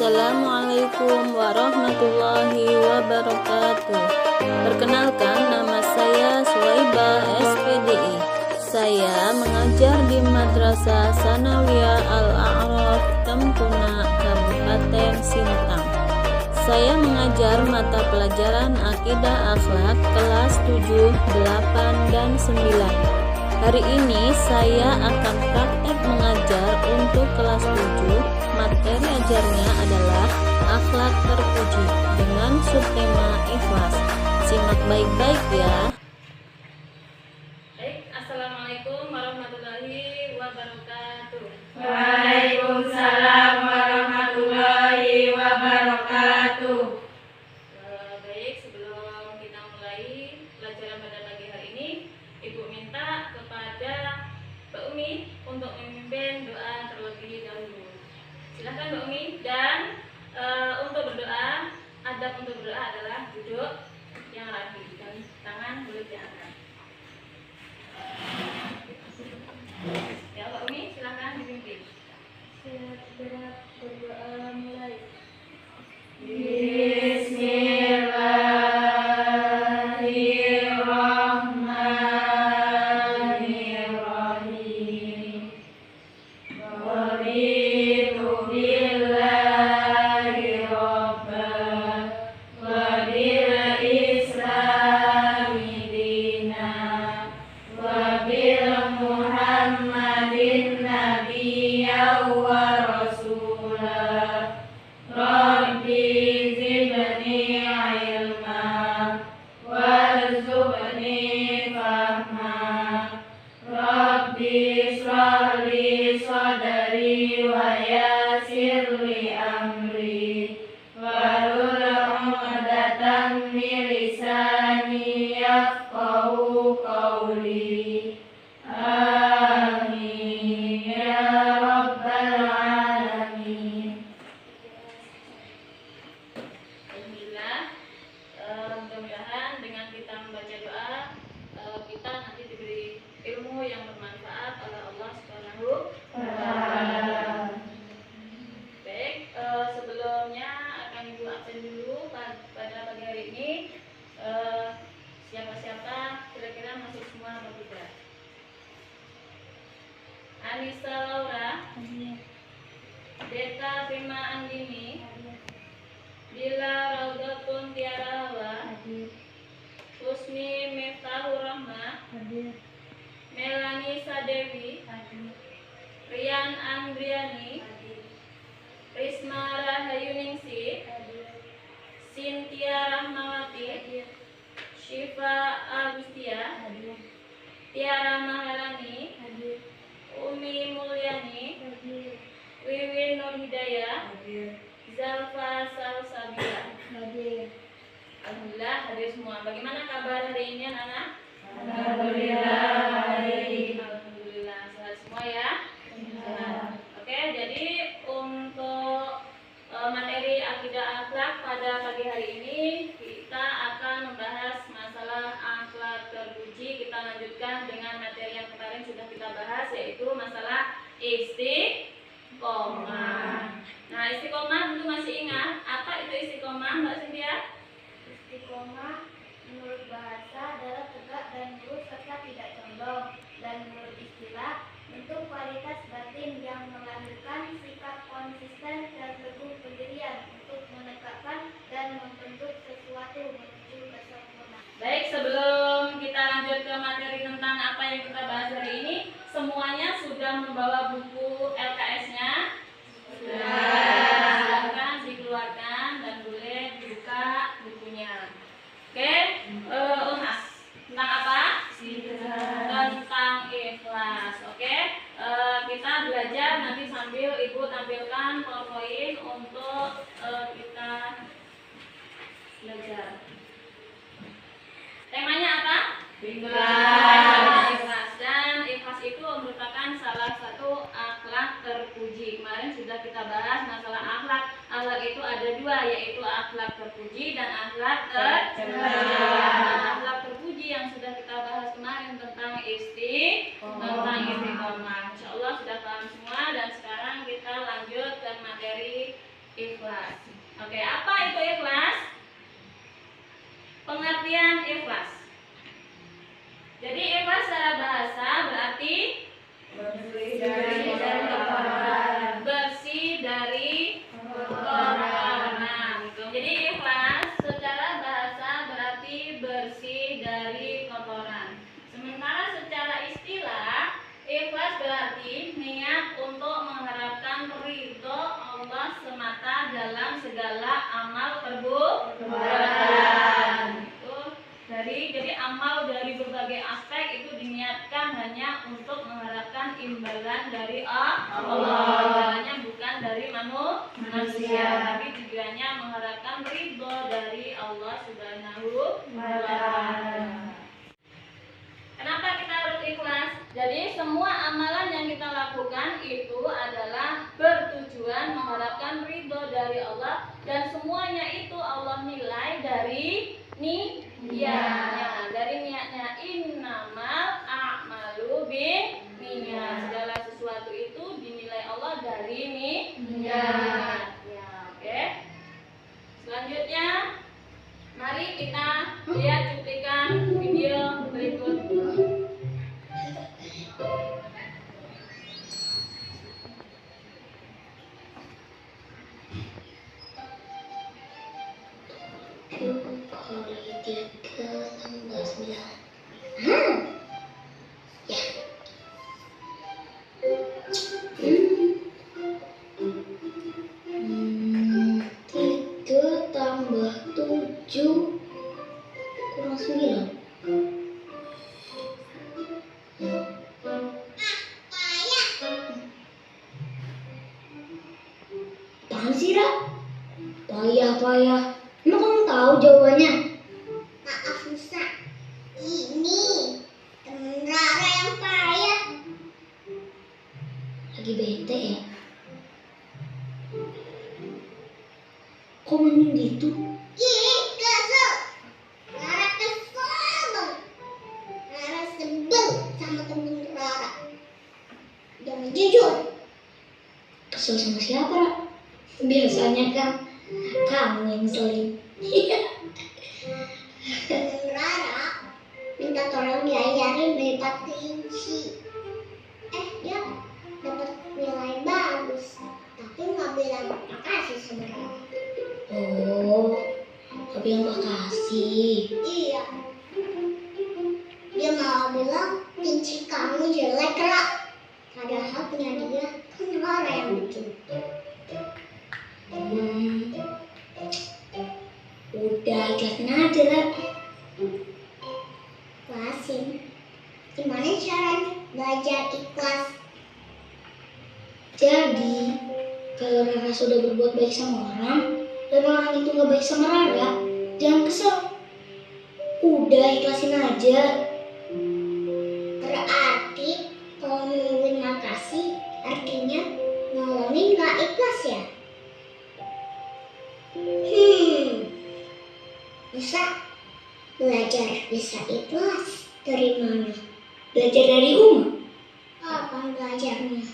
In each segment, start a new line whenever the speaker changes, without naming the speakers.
Assalamualaikum warahmatullahi wabarakatuh. Perkenalkan, nama saya Suwaibah SPDI. Saya mengajar di Madrasah Sanawiyah Al-A'raf Tempuna, Kabupaten Sintang. Saya mengajar mata pelajaran Akidah Akhlak kelas 7, 8, dan 9. Hari ini saya akan praktek mengajar untuk kelas 7. Materi ajarnya adalah akhlak terpuji dengan subtema ikhlas. Simak baik-baik ya.
Baik, Assalamualaikum warahmatullahi wabarakatuh.
Waalaikumsalam warahmatullahi wabarakatuh.
Baik, sebelum kita mulai pelajaran pada pagi hari ini, Ibu minta kepada Mbak Umi untuk memimpin doa terlebih dahulu. Silakan Mbak Umi. Dan untuk berdoa, adab untuk berdoa adalah duduk yang rapi dan tangan boleh diangkat. Ya Mbak Umi, silakan dipimpin.
Segera berdoa mulai.
Bismillahirrahmanirrahim. Raditu billahi rabban wa bil islami dinan wa bil muhammadin nabiyyan wa rasulah. Rabbi zidni ilma warzuqni fahma. Rabbi shrah li sadri wa yassir li amri wahlul 'uqdatam min lisani yafqahu qawli. Amin ya rabbal alamin.
Alhamdulillah, mudah-mudahan dengan kita membaca doa, kita nanti diberi ilmu yang bermanfaat oleh Allah Subhanahu wa Ta'ala. Baik, sebelumnya akan Ibu absen dulu pada pagi hari ini. Siapa-siapa kira-kira masuk semua atau tidak? Anissa Laura, Deta Prima Andini, Dila Raudatun Tiara Hawa, Husni Miftahur Rahmah, Melani Sadewi, Rian Andriani, Risma Rahayuningsi, Cynthia Rahmawati, Syifa Agustia, Tiara Maharani, Umi Mulyani, Wiwin Nur Hidayah, Zalfa Salsabila. Alhamdulillah hadir semua. Bagaimana kabar hari ini anak-anak?
Alhamdulillah baik.
Alhamdulillah sehat semua ya. Oke, jadi untuk materi akidah akhlak pada pagi hari ini kita akan membahas masalah akhlak terpuji. Kita lanjutkan dengan materi yang kemarin sudah kita bahas, yaitu masalah istiqomah. Nah, istiqomah tentu masih ingat. Apa itu istiqomah, Mbak Cynthia?
Istiqomah menurut bahasa adalah tegak dan lurus serta tidak condong, dan menurut istilah bentuk kualitas batin yang melanjutkan sikap konsisten dan teguh pendirian untuk menegakkan dan membentuk sesuatu menuju kesempurnaan.
Baik, sebelum kita lanjut ke materi tentang apa yang kita bahas hari ini, semuanya sudah membawa buku LKS-nya? Silakan dikeluarkan dan boleh dibuka bukunya. Oke, Mas, tentang apa? Tentang ikhlas. Oke, kita belajar nanti sambil Ibu tampilkan PowerPoint untuk kita belajar. Temanya apa? Ikhlas. Dan ikhlas itu merupakan salah satu akhlak terpuji. Kemarin sudah kita bahas masalah akhlak. Akhlak itu ada dua, yaitu akhlak terpuji dan akhlak tercela. Akhlak terpuji yang sudah kita bahas kemarin tentang istiqomah. Insyaallah sudah paham semua, dan sekarang kita lanjut ke materi ikhlas. Oke, apa itu ikhlas? Pengertian ikhlas. Jadi ikhlas secara bahasa berarti
bersih dari kotoran.
bersih dari kotoran. Jadi ikhlas secara bahasa berarti bersih dari kotoran. Sementara secara istilah, ikhlas berarti niat untuk mengharapkan ridho Allah semata dalam segala amal perbuatan. Jadi amal dari berbagai aspek itu diniatkan hanya untuk mengharapkan imbalan dari Allah. Imbalannya bukan dari manusia, tapi tujuannya mengharapkan ridho dari Allah Subhanahu wa Ta'ala. Kenapa kita harus ikhlas? Jadi semua amalan yang kita lakukan itu adalah bertujuan mengharapkan ridho dari Allah, dan semuanya itu Allah nilai dari niatnya. Dari niatnya, innamal a'malu binniyat. Segala sesuatu itu dinilai Allah dari niatnya. Oke. Selanjutnya, mari kita lihat cuplikan video berikut.
Tiga tambah 7 kurang 9. Apaan sih, Ra? Payah. Emang kamu tahu jawabannya?
Maaf Nusa, ini temen Rara yang payah.
Lagi bete ya? Kok mending gitu?
Ih, kesel. Rara kesel banget. Rara sebel sama temen Rara. Jangan jujur.
Kesel sama siapa, Ra? Biasanya kan kamu yang ngeselin.
Temen Rara minta tolong diajarin bahasa kelinci. Dia dapat nilai bagus, tapi nggak bilang makasih sama Rara.
Oh, gak bilang makasih.
Iya. Dia malah bilang kelinci kamu jelek, Ra. Padahal punya dia kan Rara yang bikin.
Udah ikhlasin aja, Ra.
Ikhlasin. Gimana caranya belajar ikhlas?
Jadi, kalau Rara sudah berbuat baik sama orang, dan orang itu gak baik sama Rara, jangan kesel. Udah ikhlasin aja.
Berarti kalau nungguin makasih artinya nolongin gak ikhlas ya? Bisa belajar bisa ikhlas dari mana?
Belajar dari Uma.
Apa belajarnya?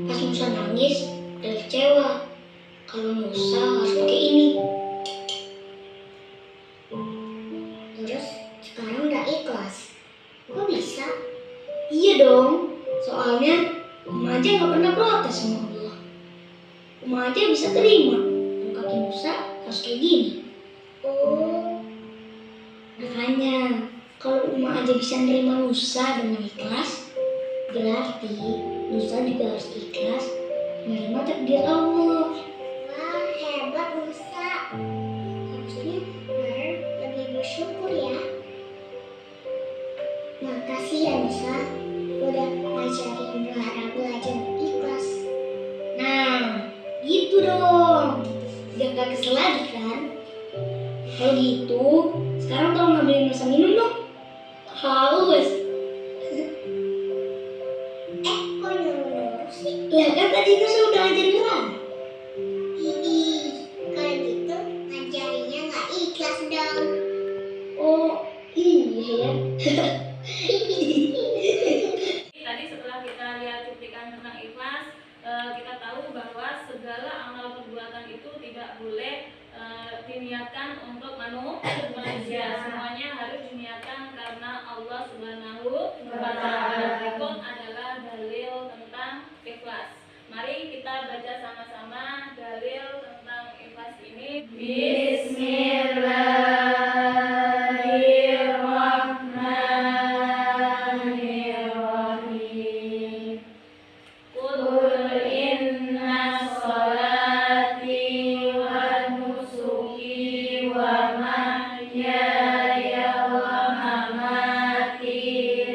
Pas Musa nangis dan kecewa. Kalau Musa harus pakai ini.
Terus sekarang gak ikhlas. Kok bisa?
Iya dong. Soalnya Uma aja gak pernah protes sama Allah. Uma aja bisa terima. Dan kaki Musa harus kayak gini.
Oh,
Makanya kalau Uma aja bisa nerima Musa dengan ikhlas, berarti Musa juga harus ikhlas menerima takdir Allah.
wah hebat Musa. Harusnya Rara lebih bersyukur ya. Makasih ya Musa, udah ngajarin Rara belajar ikhlas.
Nah, gitu dong. Udah gak kesel lagi kan? Kalau gitu, sekarang tolong ngambilin Musa minum dong. Haus.
Kok nyuruh sih?
Lah kan tadi Musa udah ngajarin Rara.
Ih, kalau gitu ngajarinnya nggak ikhlas dong.
Oh, iya ya.
Tadi setelah kita lihat cuplikan tentang ikhlas, kita tahu bahwa segala amal perbuatan itu tidak boleh diniatkan untuk manusia. Semuanya harus diniatkan karena Allah Subhanahu wa Ta'ala. Berikut adalah dalil tentang ikhlas. Mari kita baca sama-sama dalil tentang ikhlas ini. Bismillahirrahmanirrahim. Qul inna sholati wa nusuki wa mahyaya wa mamati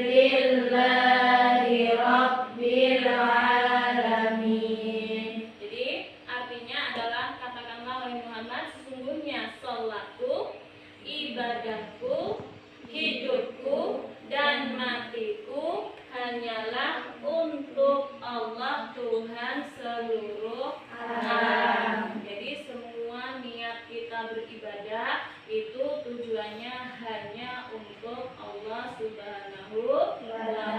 lillahi rabbil alamin. Jadi artinya adalah, katakanlah wahai Muhammad, sesungguhnya sholatku, ibadahku, hidupku dan matiku hanyalah untuk Allah Tuhan seluruh alam. Jadi semua niat kita beribadah itu tujuannya hanya untuk Allah Subhanahu wa Ta'ala.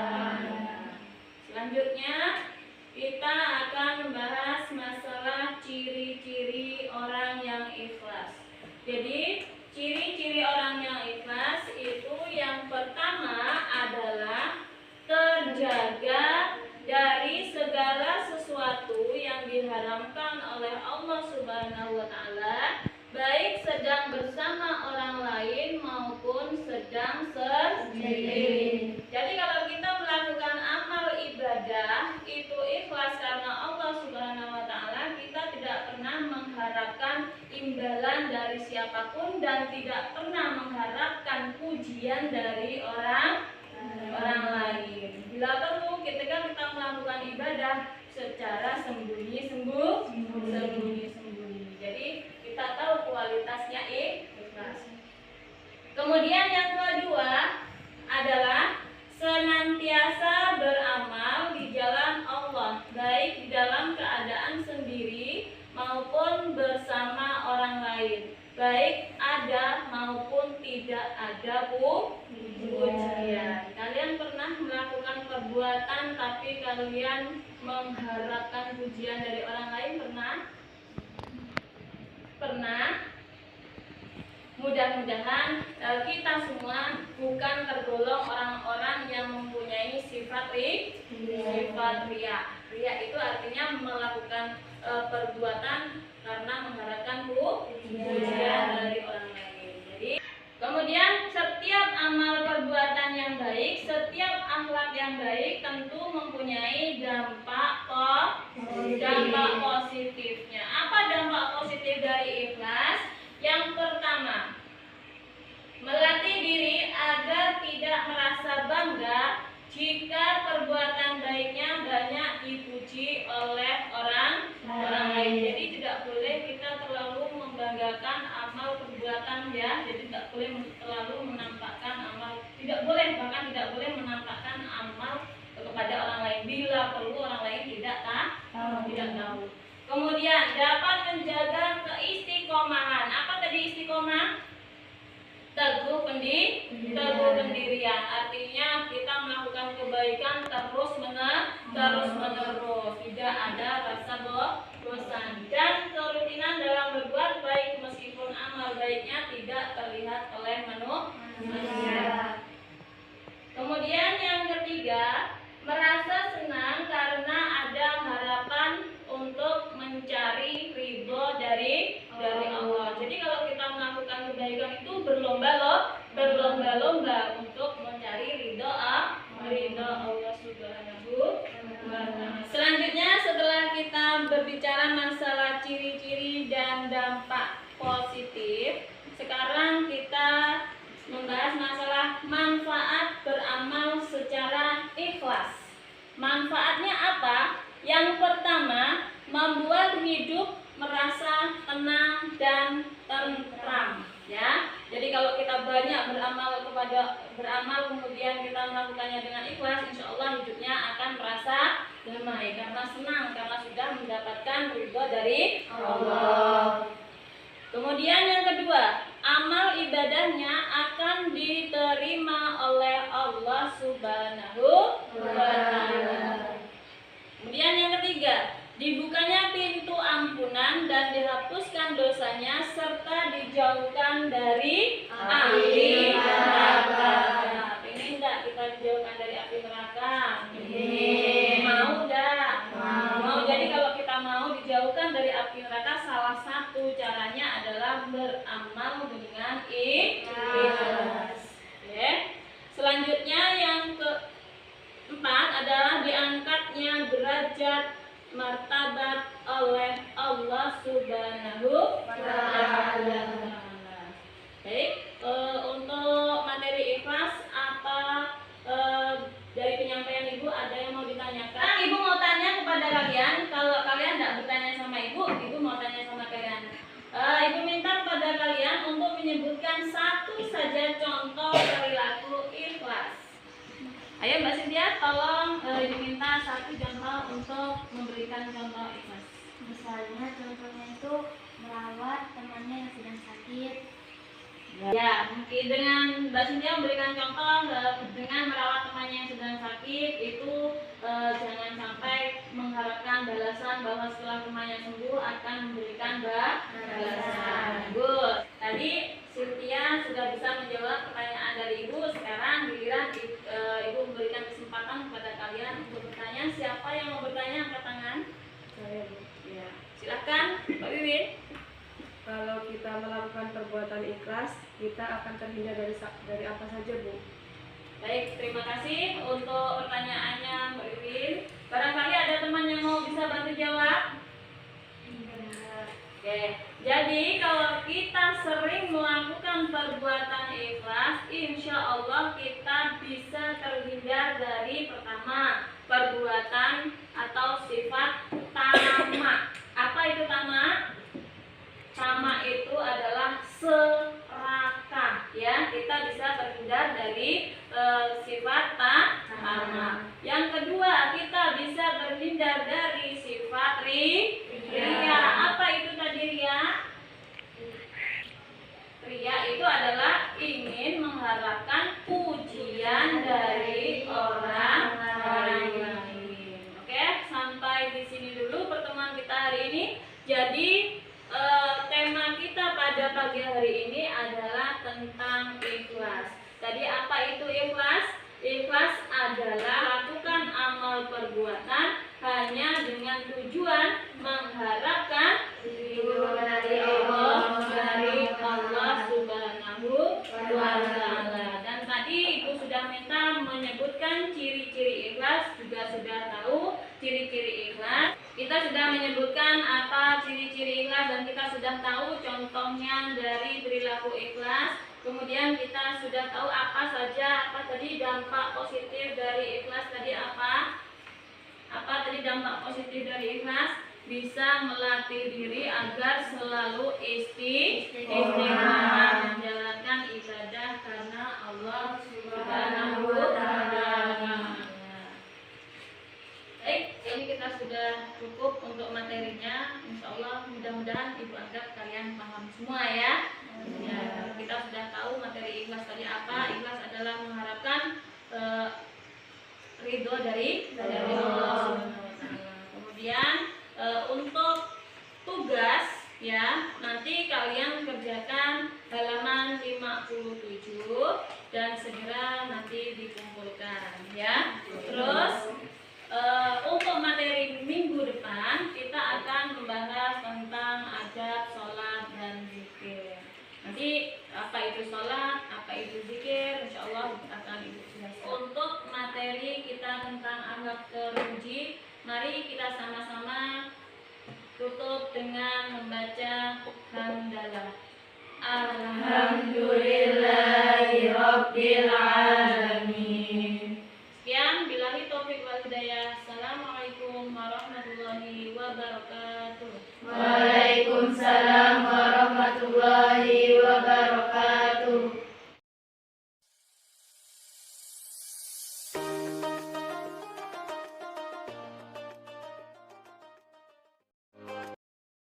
Selanjutnya kita akan membahas masalah ciri-ciri orang yang ikhlas. Jadi ciri-ciri orang yang ikhlas itu yang pertama adalah terjaga dari segala sesuatu yang diharamkan oleh Allah Subhanahu wa Ta'ala, baik sedang bersama orang lain maupun sedang sendiri. Jadi kalau kita melakukan amal ibadah itu ikhlas karena Allah Subhanahu wa Ta'ala, kita tidak pernah mengharapkan imbalan dari siapapun dan tidak pernah mengharapkan pujian dari orang lain. Bila perlu ketika kita melakukan ibadah secara sembunyi-sembunyi. Jadi kita tahu kualitasnya ikhlas. Kemudian yang kedua adalah senantiasa beramal di jalan Allah, baik di dalam keadaan sendiri maupun bersama orang lain, baik ada maupun tidak ada pujian. Kalian pernah melakukan perbuatan tapi kalian mengharapkan pujian dari orang lain? Pernah? Mudah-mudahan kita semua bukan tergolong orang-orang yang mempunyai sifat riya. Riya itu artinya melakukan perbuatan karena mengharapkan pujian dari orang lain. Jadi kemudian setiap amal perbuatan yang baik, setiap akhlak yang baik tentu mempunyai dampak positifnya. Apa dampak positif dari ikhlas? Yang pertama, melatih diri agar tidak merasa bangga jika perbuatan baiknya banyak dipuji oleh orang lain. Jadi tidak boleh kita terlalu membanggakan amal perbuatan ya. Jadi tidak boleh terlalu menampakkan amal, bahkan tidak boleh menampakkan amal kepada orang lain. Bila perlu orang lain tidak tahu. Kemudian dapat menjaga keistiqomahan. Apa tadi istiqomah? Teguh pendirian. Artinya kita melakukan kebaikan terus menerus, tidak ada rasa bosan, dan kerutinan dalam berbuat baik meskipun amal baiknya tidak terlihat oleh manusia. Kemudian yang ketiga, merasa senang karena ada harapan untuk mencari ridho dari Allah. Jadi kalau kita melakukan kebaikan itu berlomba-lomba untuk mencari ridho Allah Subhanahu wa Ta'ala. Selanjutnya setelah kita berbicara masalah ciri-ciri dan dampak positif, sekarang kita membahas masalah manfaat beramal secara ikhlas. Manfaatnya apa? Yang pertama, membuat hidup merasa tenang dan tentram, ya. Jadi kalau kita banyak beramal kemudian kita melakukannya dengan ikhlas, insya Allah hidupnya akan merasa damai karena senang, karena sudah mendapatkan ridho dari Allah. Kemudian yang kedua, amal ibadahnya akan diterima oleh Allah Subhanahu wa Ta'ala. Kemudian yang ketiga, dibukanya pintu ampunan dan dihapuskan dosanya serta dijauhkan dari api neraka. Pengen nggak kita dijauhkan dari api neraka? Mau nggak? Mau. Jadi kalau kita mau dijauhkan dari api neraka, salah satu caranya adalah beramal dengan ikhlas. Oke. Selanjutnya yang keempat adalah diangkatnya derajat martabat oleh Allah Subhanahu wa Ta'ala. Baik, untuk materi ikhlas apa dari penyampaian Ibu ada yang mau ditanyakan? Ibu mau tanya kepada kalian. Kalau kalian tidak bertanya sama Ibu mau tanya sama kalian. Ibu minta kepada kalian untuk menyebutkan satu saja contoh perilaku ikhlas. Ayo Mbak Cynthia, tolong diminta satu contoh untuk memberikan contoh ikhlas.
Misalnya contohnya itu merawat temannya yang sedang sakit.
Ya, mungkin dengan Mbak Cynthia memberikan contoh dengan merawat temannya yang sedang sakit itu jangan sampai mengharapkan balasan bahwa setelah temannya sembuh akan memberikan balasan. Good. Tadi Cynthia sudah bisa menjawab pertanyaan dari Ibu. Sekarang giliran Ibu memberikan kesempatan kepada kalian untuk bertanya. Siapa yang mau bertanya angkat tangan? Saya, Bu. Ya, silakan, Pak Wiwin.
Kalau kita melakukan perbuatan ikhlas, kita akan terhindar dari apa saja, Bu?
Baik, terima kasih untuk pertanyaannya Mbak Wiwin. Barangkali ada teman yang mau bisa bantu jawab? Oke, jadi kalau kita sering melakukan perbuatan ikhlas, insya Allah kita bisa terhindar dari pertama, perbuatan atau sifat tamak. Apa itu tamak? Tamak itu adalah serakah, ya. Kita bisa terhindar dari sifat tamak. Yang kedua, kita bisa terhindar dari sifat ria. Apa itu tadi ria? Ria itu adalah ingin mengharapkan pujian dari orang lain. Oke, sampai di sini dulu pertemuan kita hari ini. Jadi tema kita pada pagi hari ini adalah tentang ikhlas. Tadi apa itu ikhlas? Ikhlas adalah lakukan amal perbuatan hanya dengan tujuan mengharapkan ridho dari Allah Subhanahu wa Ta'ala. Dan tadi Ibu sudah minta menyebutkan ciri-ciri ikhlas, juga sudah tahu ciri-ciri ikhlas. Kita sudah menyebutkan apa ciri-ciri ikhlas dan kita sudah tahu contohnya dari perilaku ikhlas. Kemudian kita sudah tahu apa saja, apa tadi dampak positif dari ikhlas tadi apa? Apa tadi dampak positif dari ikhlas? Bisa melatih diri agar selalu istiqomah menjalankan ibadah karena Allah Subhanahu wa Ta'ala. Baik, ini kita sudah cukup untuk materinya. Insya Allah mudah-mudahan Ibu anggap kalian paham semua ya. Ya, kita sudah tahu materi ikhlas tadi apa. Ikhlas adalah mengharapkan ridho dari Allah. Kemudian untuk tugas ya, nanti kalian kerjakan halaman 57 dan segera nanti dikumpulkan ya. Terus untuk materi minggu depan kita akan membahas tentang adab sholat dan zikir. Nanti apa itu sholat, apa itu zikir, insya Allah akan Ibu jelaskan. Untuk materi kita tentang akhlak terpuji, mari kita sama-sama tutup dengan membaca hamdalah. Alhamdulillahirabbil alamin. Sekian, billahi taufik wal hidayah. Assalamualaikum warahmatullahi wabarakatuh.